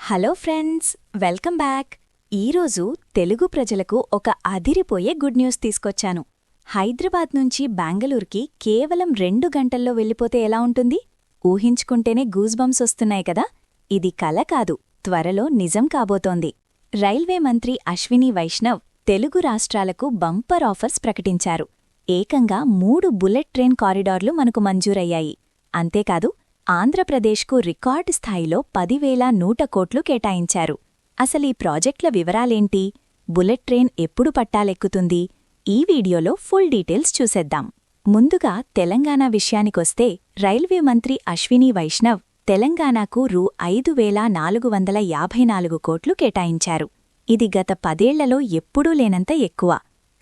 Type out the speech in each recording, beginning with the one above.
Hello friends, welcome back. ఈరోజు తెలుగు ప్రజలకు ఒక అదిరిపోయే గుడ్ న్యూస్ తీసుకొచ్చాను. హైదరాబాద్ నుంచి బెంగళూరుకి కేవలం 2 గంటల్లో వెళ్ళిపోతే ఎలా ఉంటుంది? ఊహించుకుంటేనే గూస్బంప్స్ వస్తున్నాయి కదా. ఇది కల కాదు, త్వరలో నిజం కాబోతోంది. రైల్వే మంత్రి అశ్విని వైష్ణవ్ తెలుగు రాష్ట్రాలకు బంపర్ ఆఫర్స్ ప్రకటించారు. ఏకంగా 3 బుల్లెట్ ట్రైన్ కారిడార్లు మనకు మంజూరయ్యాయి. అంతేకాదు, ఆంధ్రప్రదేశ్కు రికార్డు స్థాయిలో 10,100 కోట్లు కేటాయించారు. అసలీ ప్రాజెక్టుల వివరాలేంటి? బుల్లెట్ ట్రైన్ ఎప్పుడు పట్టాలెక్కుతుంది? ఈ వీడియోలో ఫుల్ డీటెయిల్స్ చూసేద్దాం. ముందుగా తెలంగాణ విషయానికొస్తే, రైల్వే మంత్రి అశ్విని వైష్ణవ్ తెలంగాణకు రూ. 5,454 కోట్లు కేటాయించారు. ఇది గత 10 ఏళ్లలో ఎప్పుడూ లేనంత ఎక్కువ.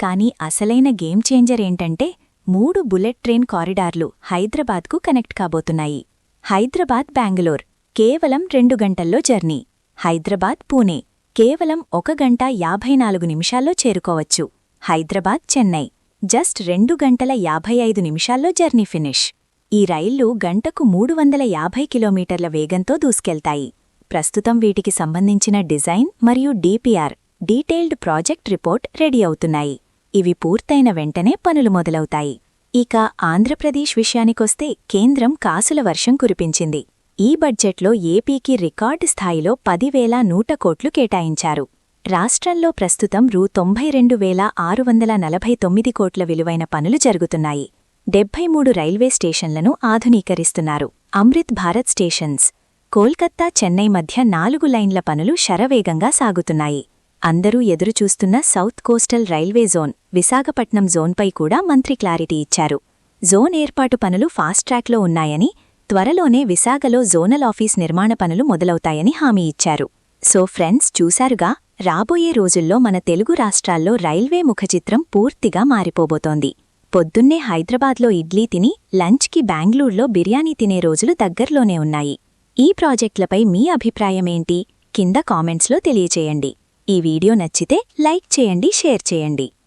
కానీ అసలైన గేమ్ చేంజర్ ఏంటంటే 3 బుల్లెట్ ట్రైన్ కారిడార్లు హైదరాబాద్కు కనెక్ట్ కాబోతున్నాయి. హైదరాబాద్ బెంగళూర్ కేవలం 2 గంటల్లో జర్నీ. హైదరాబాద్ పూణే కేవలం 1 గంట 54 నిమిషాల్లో చేరుకోవచ్చు. హైదరాబాద్ చెన్నై జస్ట్ 2 గంటల 55 నిమిషాల్లో జర్నీ ఫినిష్. ఈ రైళ్లు గంటకు 350 కిలోమీటర్ల వేగంతో దూసుకెళ్తాయి. ప్రస్తుతం వీటికి సంబంధించిన డిజైన్ మరియు DPR detailed project report ready అవుతున్నాయి. ఇవి పూర్తయిన వెంటనే పనులు మొదలవుతాయి. ఇక ఆంధ్రప్రదేశ్ విషయానికొస్తే, కేంద్రం కాసుల వర్షం కురిపించింది. ఈ బడ్జెట్లో ఏపీకి రికార్డు స్థాయిలో 10,100 కోట్లు కేటాయించారు. రాష్ట్రంలో ప్రస్తుతం రూ. 92,649 కోట్ల విలువైన పనులు జరుగుతున్నాయి. 73 రైల్వే స్టేషన్లను ఆధునీకరిస్తున్నారు. అమృత్ భారత్ స్టేషన్స్ కోల్కతా చెన్నై మధ్య 4 లైన్ల పనులు శరవేగంగా సాగుతున్నాయి. అందరూ ఎదురుచూస్తున్న south coastal railway zone Visakhapatnam జోన్పై కూడా మంత్రి క్లారిటీ ఇచ్చారు. జోన్ ఏర్పాటు పనులు ఫాస్ట్ ట్రాక్లో ఉన్నాయని, త్వరలోనే విశాఖలో జోనల్ ఆఫీస్ నిర్మాణ పనులు మొదలవుతాయని హామీ ఇచ్చారు. సో ఫ్రెండ్స్, చూశారుగా, రాబోయే రోజుల్లో మన తెలుగు రాష్ట్రాల్లో రైల్వే ముఖచిత్రం పూర్తిగా మారిపోబోతోంది. పొద్దున్నే హైదరాబాద్లో ఇడ్లీ తిని లంచ్కి బెంగళూరులో బిర్యానీ తినే రోజులు దగ్గర్లోనే ఉన్నాయి. ఈ ప్రాజెక్టులపై మీ అభిప్రాయమేంటి? కింద కామెంట్స్లో తెలియచేయండి. ఈ వీడియో నచ్చితే లైక్ చేయండి, షేర్ చేయండి.